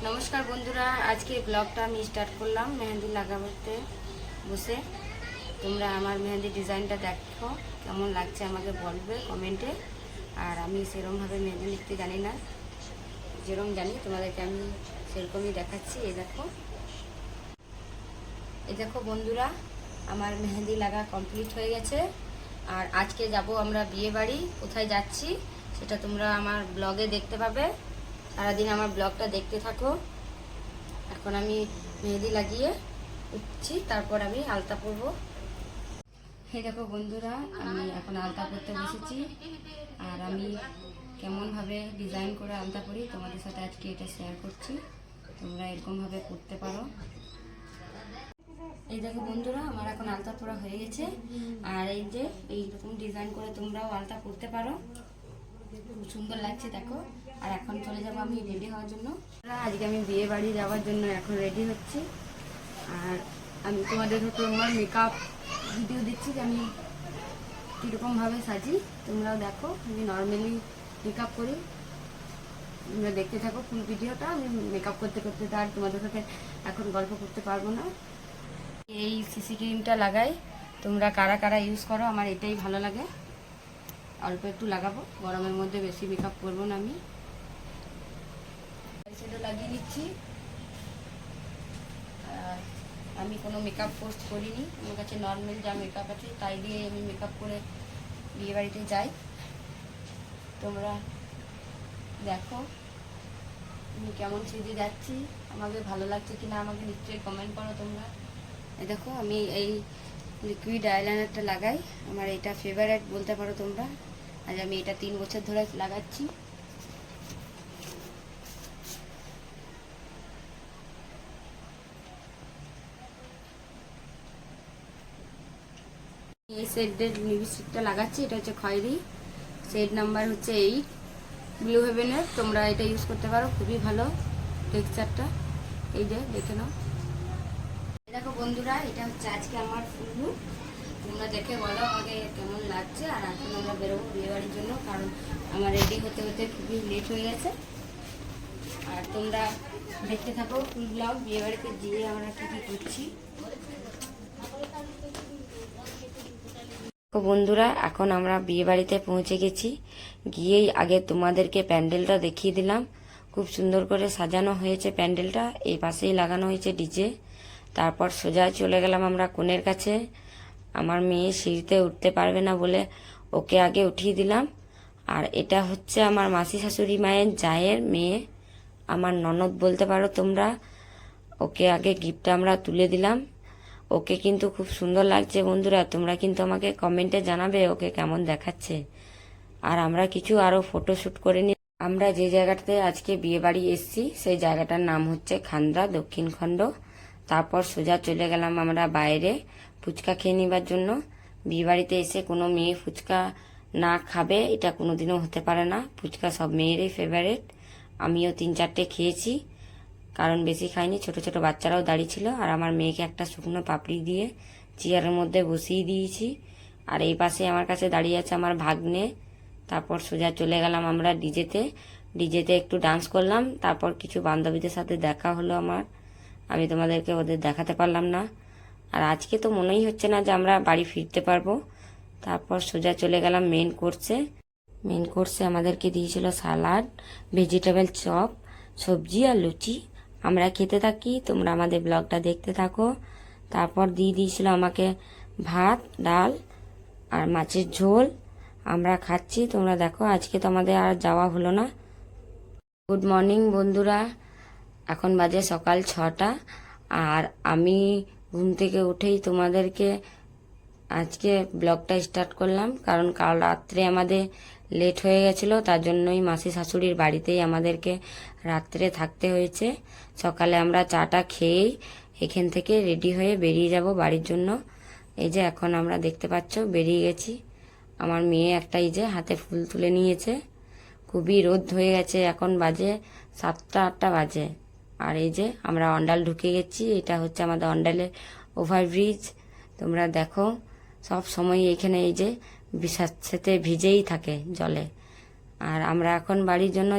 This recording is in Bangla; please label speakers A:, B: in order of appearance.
A: নমস্কার বন্ধুরা, আজকে ব্লগটা আমি স্টার্ট করলাম মেহেন্দি লাগাতে বসে। তোমরা আমার মেহেন্দি ডিজাইনটা দেখো, কেমন লাগছে আমাকে বলবে কমেন্টে। আর আমি সেরকমভাবে মেহেন্দি লিখতে জানি না, যেরকম জানি তোমাদেরকে আমি সেরকমই দেখাচ্ছি। এই দেখো বন্ধুরা, আমার মেহেন্দি লাগা কমপ্লিট হয়ে গেছে। আর আজকে যাব আমরা বিয়ে বাড়ি। কোথায় যাচ্ছি সেটা তোমরা আমার ব্লগে দেখতে পাবে। সারাদিন আমার ব্লগটা দেখতে থাকো। এখন আমি মেহেন্দি লাগিয়ে উঠছি, তারপর আমি আলতা পরব। এই দেখো বন্ধুরা, আমি এখন আলতা পরতে বসেছি। আর আমি কেমনভাবে ডিজাইন করে আলতা পরি তোমাদের সাথে আজকে এটা শেয়ার করছি। তোমরা এরকমভাবে করতে পারো। এই দেখো বন্ধুরা, আমার এখন আলতা পরা হয়ে গেছে। আর এই যে এইরকম ডিজাইন করে তোমরাও আলতা পরতে পারো, খুব সুন্দর লাগছে দেখো। আর এখন চলে যাবো আমি রেডি হওয়ার জন্য। আজকে আমি বিয়ে বাড়ি যাওয়ার জন্য এখন রেডি হচ্ছি। আর আমি তোমাদের আমার মেকআপ ভিডিও দিচ্ছি যে আমি কীরকমভাবে সাজি, তোমরাও দেখো। আমি নর্মালি মেকআপ করি, তোমরা দেখতে থাকো ফুল ভিডিওটা। আমি মেকআপ করতে করতে আর তোমাদের সাথে এখন গল্প করতে পারবো না। এই সিসি ক্রিমটা লাগাই, তোমরা কারা কারা ইউজ করো। আমার এটাই ভালো লাগে, অল্প একটু লাগাবো। গরমের মধ্যে বেশি মেকআপ করবো না। আমি সেটা লাগিয়ে নিচ্ছি। আর আমি কোনো মেকআপ পোস্ট করিনি, আমার কাছে নর্মাল যা মেকআপ আছে তাই দিয়ে আমি মেকআপ করে বিয়ে বাড়িতে যাই। তোমরা দেখো আমি কেমন সেজে যাচ্ছি, আমাকে ভালো লাগছে কিনা আমাকে নিশ্চয়ই কমেন্ট করো তোমরা। এই দেখো আমি এই লিকুইড আইলাইনারটা লাগাই, আমার এটা ফেভারিট বলতে পারো তোমরা। আজ আমি এটা 3 বছর ধরে লাগাচ্ছি। এই শেডের লিপস্টিকটা লাগাচ্ছি, এটা হচ্ছে খয়েরি, শেড নাম্বার হচ্ছে 8, ব্লু হেভেনের। তোমরা এটা ইউজ করতে পারো, খুবই ভালো টেক্সচারটা। এই যে দেখে নাও। দেখো বন্ধুরা, এটা হচ্ছে আজকে আমার ফুল লুক। তোমরা দেখে বলো আমাকে কেমন লাগছে। আর এখন আমরা বেরোবো বিয়ে বাড়ির জন্য, কারণ আমার রেডি হতে হতে খুবই লেট হয়ে গেছে। আর তোমরা দেখতে থাকো ফুল ব্লগ, বিয়ে বাড়িতে গিয়ে আমরা কী কী করছি। বন্ধুরা, এখন আমরা বিয়ে বাড়িতে পৌঁছে গেছি। গিয়েই আগে তোমাদেরকে প্যান্ডেলটা দেখিয়ে দিলাম। খুব সুন্দর করে সাজানো হয়েছে প্যান্ডেলটা, এই পাশেই লাগানো হয়েছে ডিজে। তারপর সোজা চলে গেলাম আমরা কনের কাছে। আমার মেয়ে সিঁড়িতে উঠতে পারবে না বলে ওকে আগে উঠিয়ে দিলাম। আর এটা হচ্ছে আমার মাসি শাশুড়ি মায়ের জায়ের মেয়ে, আমার ননদ বলতে পারো তোমরা। ওকে আগে গিফটটা আমরা তুলে দিলাম। ওকে কিন্তু খুব সুন্দর লাগছে বন্ধুরা, তোমরা কিন্তু আমাকে কমেন্টে জানাবে ওকে কেমন দেখাচ্ছে। আর আমরা কিছু আরও ফটোশ্যুট করে নিই। আমরা যে জায়গাটাতে আজকে বিয়ে বাড়ি এসছি সেই জায়গাটার নাম হচ্ছে খান্দ্রা দক্ষিণ খণ্ড। তারপর সোজা চলে গেলাম আমরা বাইরে ফুচকা খেয়ে নিবার জন্য। বিয়ে বাড়িতে এসে কোনো মেয়ে ফুচকা না খাবে এটা কোনোদিনও হতে পারে না। ফুচকা সব মেয়েরই ফেভারিট। আমিও 3-4টে খেয়েছি, কারণ বেশি খাইনি। ছোট ছোট বাচ্চারাও দাঁড়িয়ে ছিল। আর আমার মেয়েকে একটা শুকনো পাপড়ি দিয়ে চেয়ারের মধ্যে বসিয়ে দিয়েছি। আর এই পাশে আমার কাছে দাঁড়িয়ে আছে আমার ভাগ্নে। তারপর সোজা চলে গেলাম আমরা ডিজেতে। ডিজেতে একটু ডান্স করলাম। তারপর কিছু বান্ধবীদের সাথে দেখা হলো আমার, আমি তোমাদেরকে ওদের দেখাতে পারলাম না। আর আজকে তো মনেই হচ্ছে না যে আমরা বাড়ি ফিরতে পারবো। তারপর সোজা চলে গেলাম মেন কোর্সে। মেন কোর্সে আমাদেরকে দিয়েছিল সালাড, ভেজিটেবল চপ, সবজি আর লুচি। আমরা খেতে থাকি, তোমরা আমাদের ব্লগটা দেখতে থাকো। তারপর দিয়ে দিয়েছিল আমাকে ভাত, ডাল আর মাছের ঝোল। আমরা খাচ্ছি, তোমরা দেখো। আজকে তো আমাদের আর যাওয়া হলো না। গুড মর্নিং বন্ধুরা, এখন বাজে সকাল 6টা। আর আমি ঘুম থেকে উঠেই তোমাদেরকে আজকে ব্লগটা স্টার্ট করলাম, কারণ কাল রাত্রে আমাদের লেট হয়ে গেছিলো। তার জন্যই মাসি শাশুড়ির বাড়িতেই আমাদেরকে রাত্রে থাকতে হয়েছে। সকালে আমরা চাটা খেয়েই এখান থেকে রেডি হয়ে বেরিয়ে যাব বাড়ির জন্য। এই যে এখন আমরা দেখতে পাচ্ছ বেরিয়ে গেছি। আমার মেয়ে একটা এই যে হাতে ফুল তুলে নিয়েছে। খুবই রোদ হয়ে গেছে, এখন বাজে 7টা-8টা বাজে। আর এই যে আমরা অন্ডাল ঢুকে গেছি। এটা হচ্ছে আমাদের অন্ডালের ওভারব্রিজ। তোমরা দেখো সব সময় এখানে এই যে সাথে ভিজেই থাকে জলে। আর আমরা এখন বাড়ির জন্য